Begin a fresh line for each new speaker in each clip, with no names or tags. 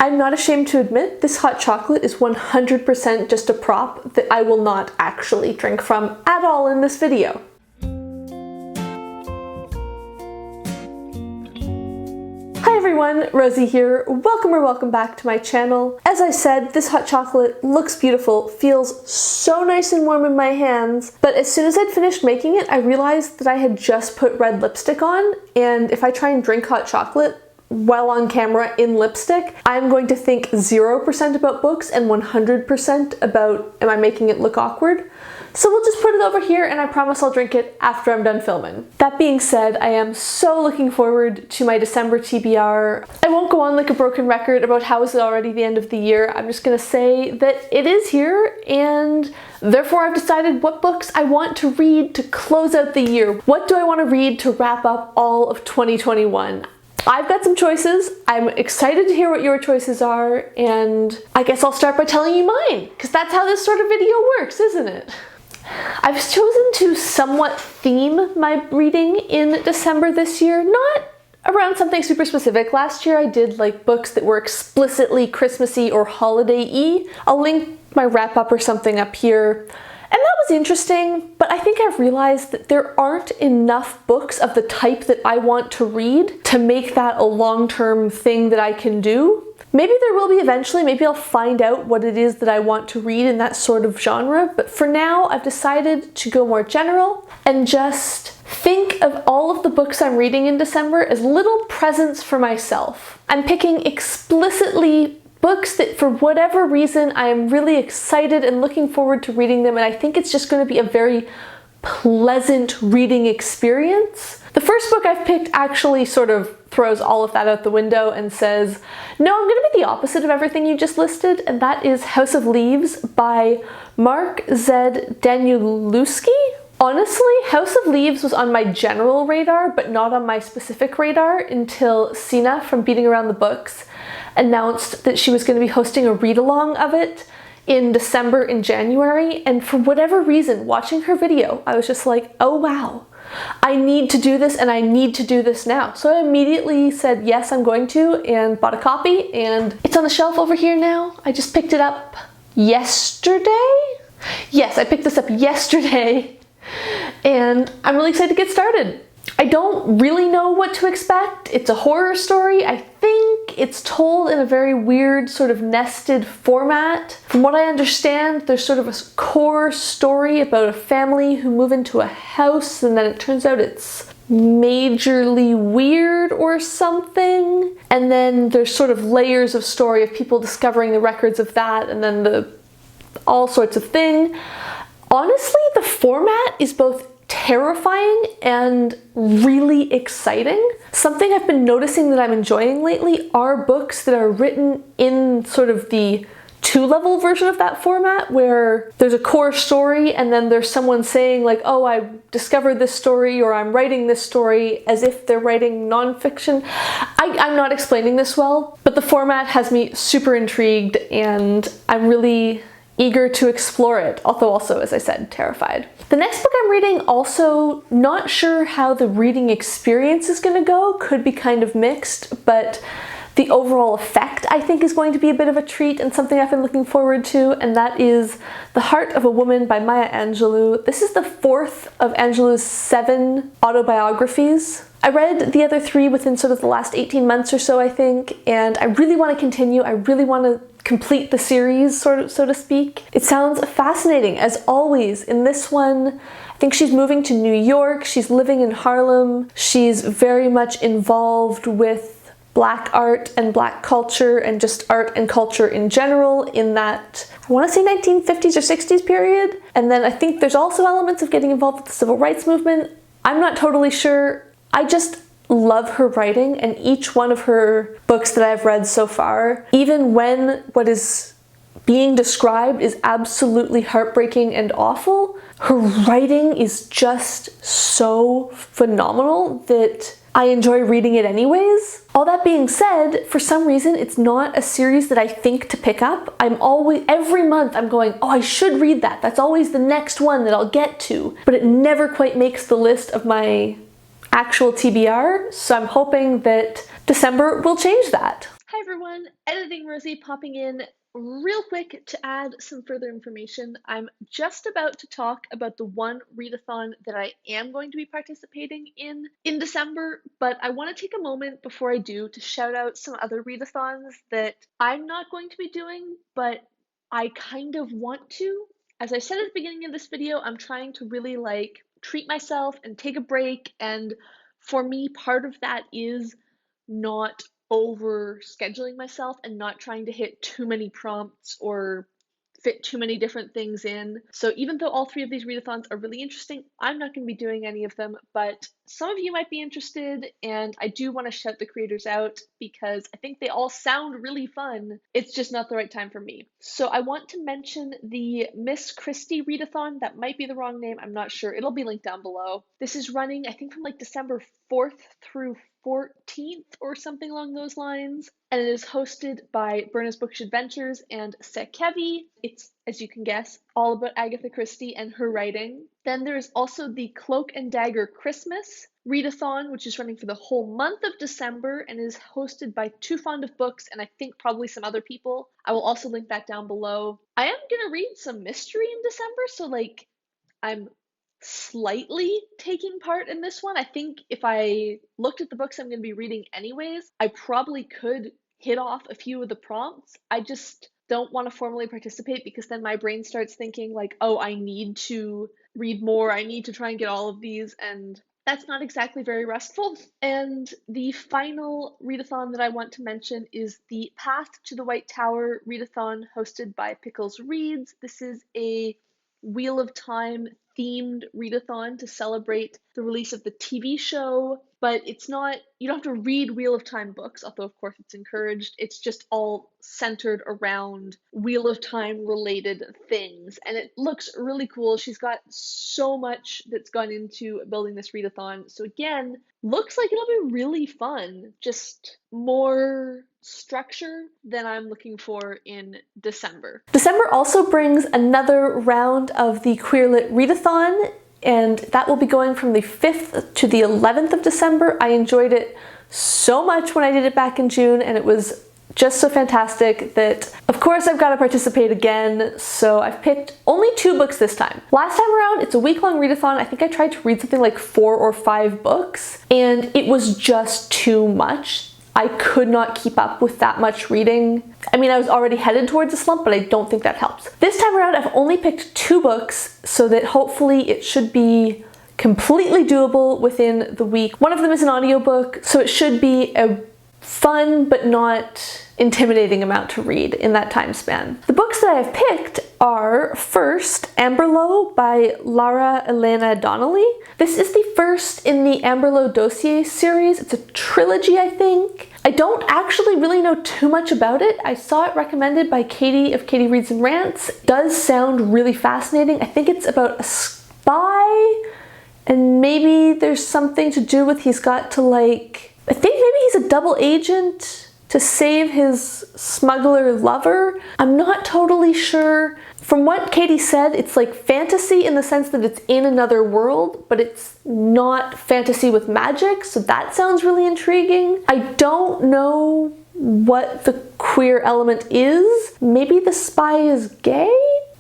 I'm not ashamed to admit this hot chocolate is 100% just a prop that I will not actually drink from at all in this video. Hi everyone, Rosie here. Welcome back to my channel. As I said, this hot chocolate looks beautiful, feels so nice and warm in my hands, but as soon as I'd finished making it, I realized that I had just put red lipstick on, and if I try and drink hot chocolate while on camera in lipstick, I'm going to think 0% about books and 100% about am I making it look awkward? So we'll just put it over here and I promise I'll drink it after I'm done filming. That being said, I am so looking forward to my December TBR. I won't go on like a broken record about how is it already the end of the year. I'm just gonna say that it is here, and therefore I've decided what books I want to read to close out the year. What do I want to read to wrap up all of 2021? I've got some choices. I'm excited to hear what your choices are, and I guess I'll start by telling you mine, because that's how this sort of video works, isn't it? I've chosen to somewhat theme my reading in December this year, not around something super specific. Last year I did like books that were explicitly Christmassy or holiday-y. I'll link my wrap up or something up here. And that was interesting, but I think I've realized that there aren't enough books of the type that I want to read to make that a long-term thing that I can do. Maybe there will be eventually, maybe I'll find out what it is that I want to read in that sort of genre, but for now I've decided to go more general and just think of all of the books I'm reading in December as little presents for myself. I'm picking explicitly books that for whatever reason I am really excited and looking forward to reading them, and I think it's just going to be a very pleasant reading experience. The first book I've picked actually sort of throws all of that out the window and says, no, I'm going to be the opposite of everything you just listed, and that is House of Leaves by Mark Z. Danielewski. Honestly, House of Leaves was on my general radar, but not on my specific radar until Sina from Beating Around the Books announced that she was going to be hosting a read-along of it in December and January, and for whatever reason, watching her video, I was just like, oh wow, I need to do this and I need to do this now. So I immediately said, yes, I'm going to, and bought a copy, and it's on the shelf over here now. I just picked it up yesterday? Yes, I picked this up yesterday, and I'm really excited to get started. I don't really know what to expect. It's a horror story. I think it's told in a very weird sort of nested format. From what I understand, there's sort of a core story about a family who move into a house, and then it turns out it's majorly weird or something. And then there's sort of layers of story of people discovering the records of that, and then the all sorts of thing. Honestly, the format is both terrifying and really exciting. Something I've been noticing that I'm enjoying lately are books that are written in sort of the two-level version of that format, where there's a core story and then there's someone saying like, oh, I discovered this story, or I'm writing this story, as if they're writing nonfiction. I'm not explaining this well, but the format has me super intrigued and I'm really eager to explore it, although also, as I said, terrified. The next book I'm reading, also not sure how the reading experience is going to go, could be kind of mixed, but the overall effect I think is going to be a bit of a treat and something I've been looking forward to, and that is The Heart of a Woman by Maya Angelou. This is the fourth of Angelou's 7 autobiographies. I read the other 3 within sort of the last 18 months or so, I think, and I really want to continue. I really want to complete the series, so to speak. It sounds fascinating, as always. In this one, I think she's moving to New York, she's living in Harlem, she's very much involved with Black art and Black culture and just art and culture in general in that, I want to say 1950s or 60s period. And then I think there's also elements of getting involved with the civil rights movement. I'm not totally sure. I just love her writing, and each one of her books that I've read so far, even when what is being described is absolutely heartbreaking and awful, her writing is just so phenomenal that I enjoy reading it anyways. All that being said, for some reason, it's not a series that I think to pick up. Every month I'm going, oh, I should read that. That's always the next one that I'll get to, but it never quite makes the list of my actual TBR, so I'm hoping that December will change that.
Hi
everyone, Editing Rosie popping in real quick to add some further information. I'm just about to talk about the one readathon that I am going to be participating in December, but I want to take a moment before I do to shout out some other readathons that I'm not going to be doing, but I kind of want to. As I said at the beginning of this video, I'm trying to really treat myself and take a break, and for me, part of that is not over scheduling myself and not trying to hit too many prompts or fit too many different things in. So even though all three of these readathons are really interesting, I'm not going to be doing any of them, but some of you might be interested, and I do want to shout the creators out because I think they all sound really fun. It's just not the right time for me. So I want to mention the Miss Christie readathon. That might be the wrong name, I'm not sure. It'll be linked down below. This is running, I think, from December 4th through 14th or something along those lines, and it is hosted by Berna's Bookish Adventures and Sekevi. It's, as you can guess, all about Agatha Christie and her writing. Then there is also the Cloak and Dagger Christmas readathon, which is running for the whole month of December and is hosted by Too Fond of Books and I think probably some other people. I will also link that down below. I am gonna read some mystery in December, so I'm slightly taking part in this one. I think if I looked at the books I'm going to be reading anyways, I probably could hit off a few of the prompts. I just don't want to formally participate because then my brain starts thinking oh, I need to read more, I need to try and get all of these, and that's not exactly very restful. And the final readathon that I want to mention is the Path to the White Tower readathon hosted by Pickles Reads. This is a Wheel of Time themed readathon to celebrate the release of the TV show, but it's not, you don't have to read Wheel of Time books, although of course it's encouraged. It's just all centered around Wheel of Time related things, and it looks really cool. She's got so much that's gone into building this readathon, so again, looks like it'll be really fun, just more structure than I'm looking for in December. December also brings another round of the Queer Lit Readathon, and that will be going from the 5th to the 11th of December. I enjoyed it so much when I did it back in June, and it was just so fantastic that, of course, I've got to participate again, so I've picked only 2 books this time. Last time around, it's a week-long readathon. I think I tried to read something like 4 or 5 books, and it was just too much. I could not keep up with that much reading. I mean, I was already headed towards a slump, but I don't think that helps. This time around, I've only picked 2 books, so that hopefully it should be completely doable within the week. One of them is an audiobook, so it should be a fun but not intimidating amount to read in that time span. The books that I have picked are, first, Amberlough by Lara, Elena, Donnelly. This is the first in the Amberlough dossier series. It's a trilogy, I think. I don't actually really know too much about it. I saw it recommended by Katie of Katie Reads and Rants. It does sound really fascinating. I think it's about a spy, and maybe there's something to do with he's got to I think maybe he's a double agent to save his smuggler lover. I'm not totally sure. From what Katie said, it's fantasy in the sense that it's in another world, but it's not fantasy with magic, so that sounds really intriguing. I don't know what the queer element is. Maybe the spy is gay?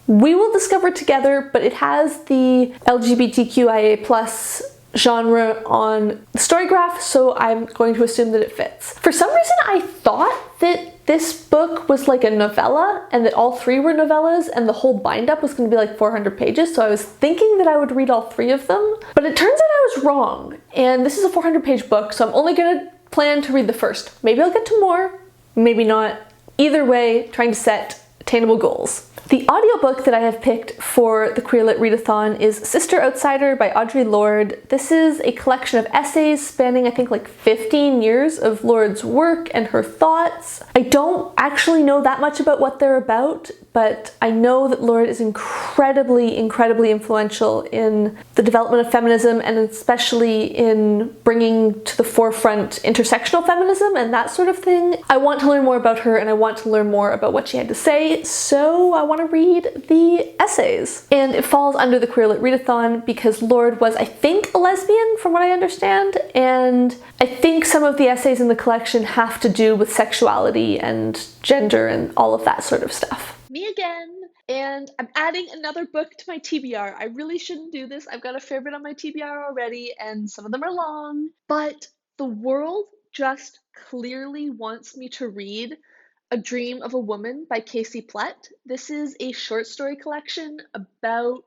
We will discover together, but it has the LGBTQIA+ genre on the story graph, so I'm going to assume that it fits. For some reason, I thought that this book was a novella and that all 3 were novellas and the whole bind-up was going to be 400 pages, so I was thinking that I would read all 3 of them, but it turns out I was wrong, and this is a 400-page book, so I'm only going to plan to read the first. Maybe I'll get to more, maybe not. Either way, trying to set attainable goals. The audiobook that I have picked for the Queer Lit Readathon is Sister Outsider by Audre Lorde. This is a collection of essays spanning, I think, 15 years of Lorde's work and her thoughts. I don't actually know that much about what they're about, but I know that Lorde is incredibly incredibly, incredibly influential in the development of feminism, and especially in bringing to the forefront intersectional feminism and that sort of thing. I want to learn more about her, and I want to learn more about what she had to say, so I want to read the essays. And it falls under the Queer Lit Readathon because Lorde was, I think, a lesbian from what I understand, and I think some of the essays in the collection have to do with sexuality and gender and all of that sort of stuff. Me again, and I'm adding another book to my TBR. I really shouldn't do this. I've got a fair bit on my TBR already, and some of them are long, but the world just clearly wants me to read A Dream of a Woman by Plett. This is a short story collection about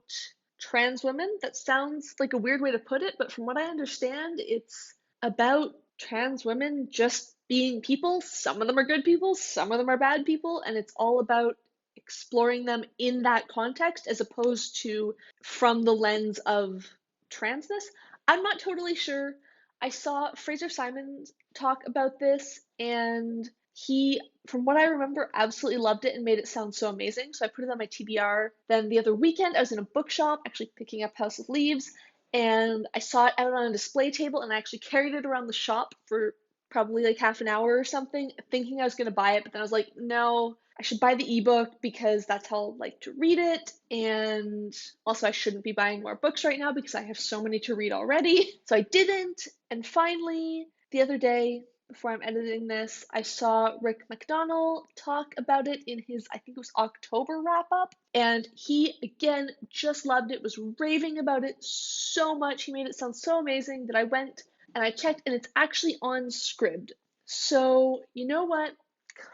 trans women. That sounds like a weird way to put it, but from what I understand, it's about trans women just being people. Some of them are good people, some of them are bad people, and it's all about exploring them in that context as opposed to from the lens of transness. I'm not totally sure. I saw Fraser Simons talk about this, and he, from what I remember, absolutely loved it and made it sound so amazing, so I put it on my TBR. Then the other weekend I was in a bookshop actually picking up House of Leaves, and I saw it out on a display table, and I actually carried it around the shop for probably like half an hour or something, thinking I was going to buy it, but then I was like, no, I should buy the ebook because that's how I like to read it, and also I shouldn't be buying more books right now because I have so many to read already. So I didn't, and finally, the other day, before I'm editing this, I saw Rick McDonald talk about it in his, I think it was October wrap-up, and he, again, just loved it, was raving about it so much. He made it sound so amazing that I went and I checked, and it's actually on Scribd. So, you know what?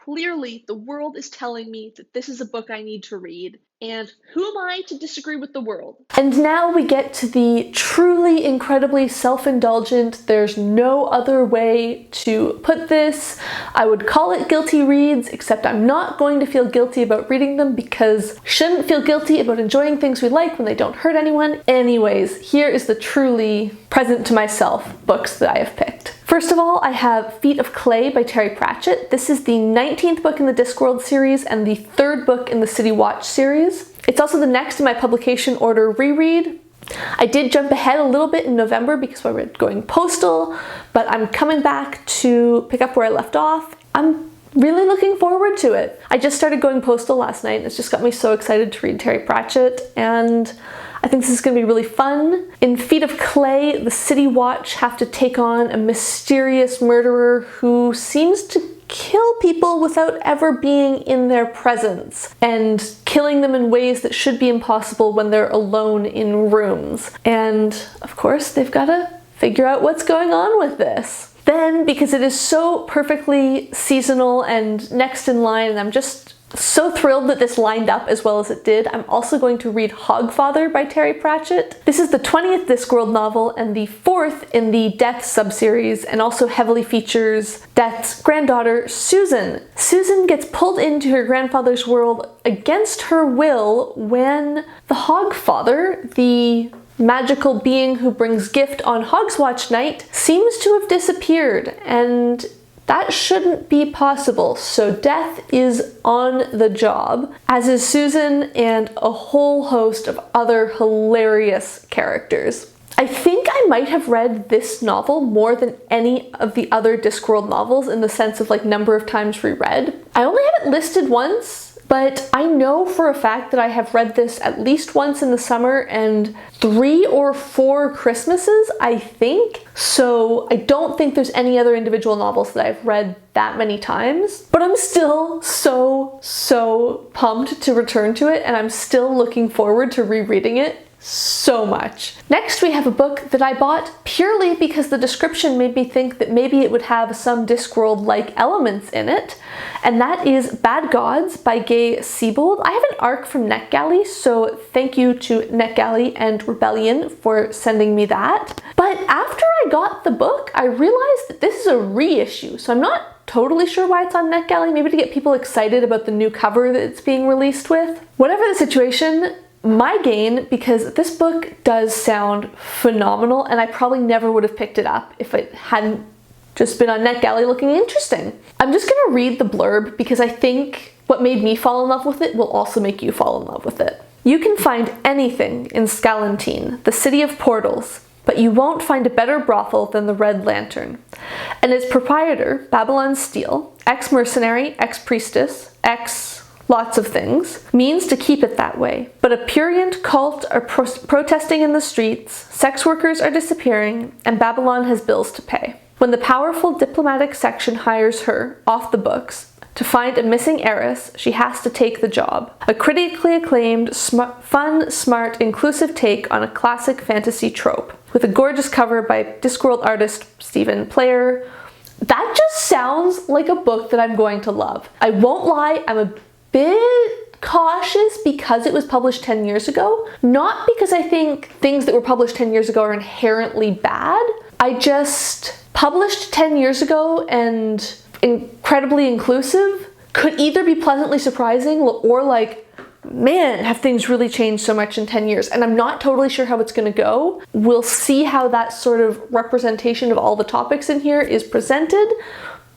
Clearly, the world is telling me that this is a book I need to read, and who am I to disagree with the world? And now we get to the truly incredibly self-indulgent, there's no other way to put this. I would call it guilty reads, except I'm not going to feel guilty about reading them because I shouldn't feel guilty about enjoying things we like when they don't hurt anyone. Anyways, here is the truly present to myself books that I have picked. First of all, I have Feet of Clay by Terry Pratchett. This is the 19th book in the Discworld series and the 3rd book in the City Watch series. It's also the next in my publication order reread. I did jump ahead a little bit in November because we were going postal, but I'm coming back to pick up where I left off. I'm really looking forward to it. I just started going postal last night, and it's just got me so excited to read Terry Pratchett, and I think this is going to be really fun. In Feet of Clay, the City Watch have to take on a mysterious murderer who seems to kill people without ever being in their presence, and killing them in ways that should be impossible when they're alone in rooms. And of course, they've got to figure out what's going on with this. Then, because it is so perfectly seasonal and next in line, and I'm just so thrilled that this lined up as well as it did, I'm also going to read Hogfather by Terry Pratchett. This is the 20th Discworld novel and the 4th in the Death subseries, and also heavily features Death's granddaughter, Susan. Susan gets pulled into her grandfather's world against her will when the Hogfather, the magical being who brings gift on Hogswatch night, seems to have disappeared, and that shouldn't be possible, so Death is on the job, as is Susan and a whole host of other hilarious characters. I think I might have read this novel more than any of the other Discworld novels in the sense of like number of times reread. I only have it listed once, but I know for a fact that I have read this at least once in the summer and 3 or 4 Christmases, I think. So I don't think there's any other individual novels that I've read that many times, but I'm still so pumped to return to it, and I'm still looking forward to rereading it so much. Next, we have a book that I bought purely because the description made me think that maybe it would have some Discworld-like elements in it, and that is Bad Gods by Gaie Sebold. I have an ARC from NetGalley, so thank you to NetGalley and Rebellion for sending me that. But after I got the book, I realized that this is a reissue, so I'm not totally sure why it's on NetGalley, maybe to get people excited about the new cover that it's being released with. Whatever the situation, my gain, because this book does sound phenomenal, and I probably never would have picked it up if it hadn't just been on NetGalley looking interesting. I'm just gonna read the blurb because I think what made me fall in love with it will also make you fall in love with it. You can find anything in Scalantine, the city of portals, but you won't find a better brothel than the Red Lantern. And its proprietor, Babylon Steele, ex-mercenary, ex-priestess, lots of things, means to keep it that way. But a prurient cult are protesting in the streets, sex workers are disappearing, and Babylon has bills to pay. When the powerful diplomatic section hires her, off the books, to find a missing heiress, she has to take the job. A critically acclaimed, fun, smart, inclusive take on a classic fantasy trope, with a gorgeous cover by Discworld artist Stephen Player. That just sounds like a book that I'm going to love. I won't lie, I'm a bit cautious because it was published 10 years ago. Not because I think things that were published 10 years ago are inherently bad. I just published 10 years ago and incredibly inclusive could either be pleasantly surprising or like, man, have things really changed so much in 10 years? And I'm not totally sure how it's going to go. We'll see how that sort of representation of all the topics in here is presented.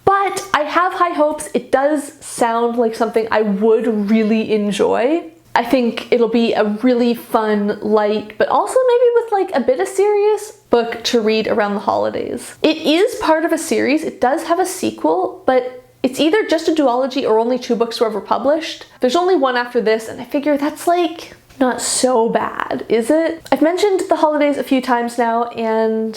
But I have high hopes. It does sound like something I would really enjoy. I think it'll be a really fun, light, but also maybe with like a bit of serious book to read around the holidays. It is part of a series. It does have a sequel, but it's either just a duology or only 2 books were ever published. There's only one after this, and I figure that's like not so bad, is it? I've mentioned the holidays a few times now, and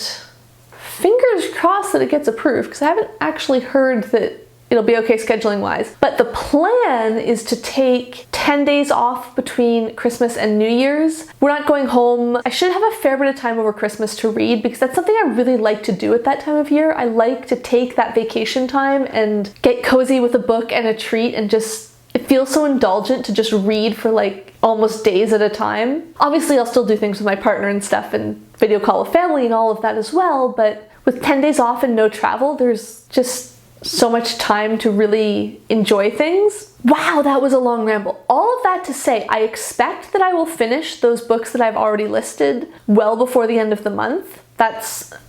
fingers crossed that it gets approved, because I haven't actually heard that it'll be okay scheduling wise. But the plan is to take 10 days off between Christmas and New Year's. We're not going home. I should have a fair bit of time over Christmas to read because that's something I really like to do at that time of year. I like to take that vacation time and get cozy with a book and a treat, and just, it feels so indulgent to just read for like almost days at a time. Obviously I'll still do things with my partner and stuff and video call with family and all of that as well, but with 10 days off and no travel, there's just so much time to really enjoy things. Wow, that was a long ramble. All of that to say, I expect that I will finish those books that I've already listed well before the end of the month. I'm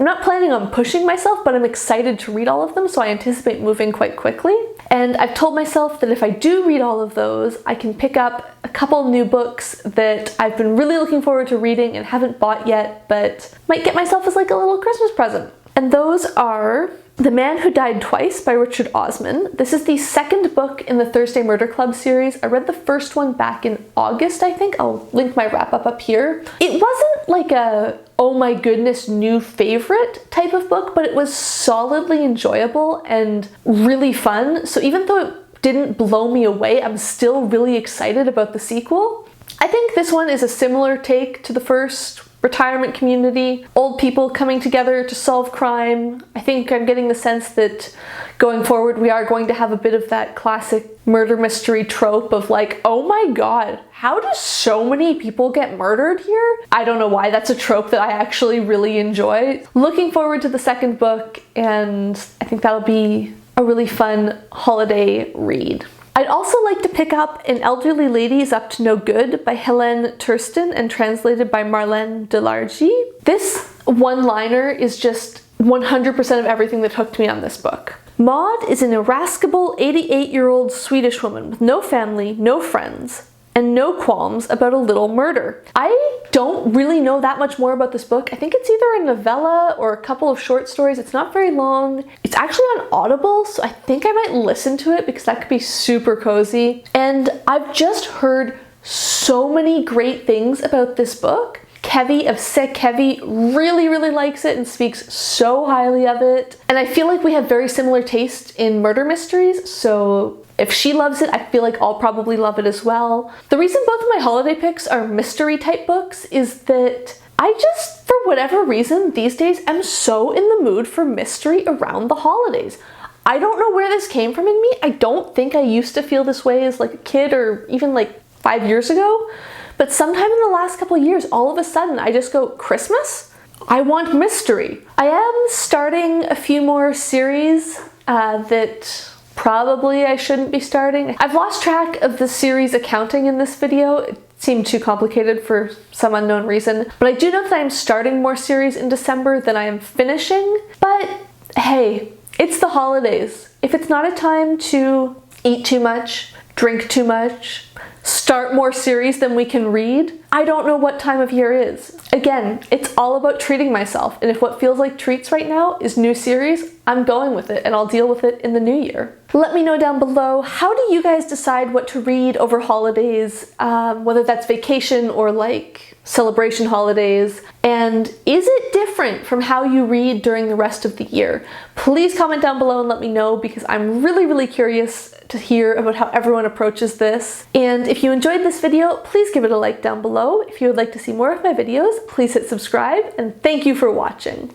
not planning on pushing myself, but I'm excited to read all of them, so I anticipate moving quite quickly. And I've told myself that if I do read all of those, I can pick up a couple new books that I've been really looking forward to reading and haven't bought yet, but might get myself as like a little Christmas present. And those are The Man Who Died Twice by Richard Osman. This is the second book in the Thursday Murder Club series. I read the first one back in August, I think. I'll link my wrap-up up here. It wasn't like a, oh my goodness, new favorite type of book, but it was solidly enjoyable and really fun. So even though it didn't blow me away, I'm still really excited about the sequel. I think this one is a similar take to the first. Retirement community, old people coming together to solve crime. I think I'm getting the sense that going forward we are going to have a bit of that classic murder mystery trope of like, oh my god, how do so many people get murdered here? I don't know why, that's a trope that I actually really enjoy. Looking forward to the second book, and I think that'll be a really fun holiday read. I'd also like to pick up An Elderly Lady is Up to No Good by Helene Tursten and translated by Marlaine Delargy. This one-liner is just 100% of everything that hooked me on this book. Maud is an irascible 88-year-old Swedish woman with no family, no friends, and no qualms about a little murder. I don't really know that much more about this book. I think it's either a novella or a couple of short stories. It's not very long. It's actually on Audible, so I think I might listen to it because that could be super cozy. And I've just heard so many great things about this book. Kevi of Sick Kevi really likes it and speaks so highly of it. And I feel like we have very similar taste in murder mysteries, so if she loves it, I feel like I'll probably love it as well. The reason both of my holiday picks are mystery type books is that I just, for whatever reason, these days am so in the mood for mystery around the holidays. I don't know where this came from in me. I don't think I used to feel this way as like a kid or even like 5 years ago. But sometime in the last couple of years, all of a sudden, I just go, Christmas? I want mystery. I am starting a few more series that probably I shouldn't be starting. I've lost track of the series accounting in this video. It seemed too complicated for some unknown reason. But I do know that I'm starting more series in December than I am finishing. But hey, it's the holidays. If it's not a time to eat too much, drink too much, start more series than we can read. I don't know what time of year is. Again, it's all about treating myself, and if what feels like treats right now is new series, I'm going with it and I'll deal with it in the new year. Let me know down below, how do you guys decide what to read over holidays, whether that's vacation or like celebration holidays, and is it different from how you read during the rest of the year? Please comment down below and let me know, because I'm really curious to hear about how everyone approaches this. And if you enjoyed this video, please give it a like down below. If you would like to see more of my videos, please hit subscribe, and thank you for watching.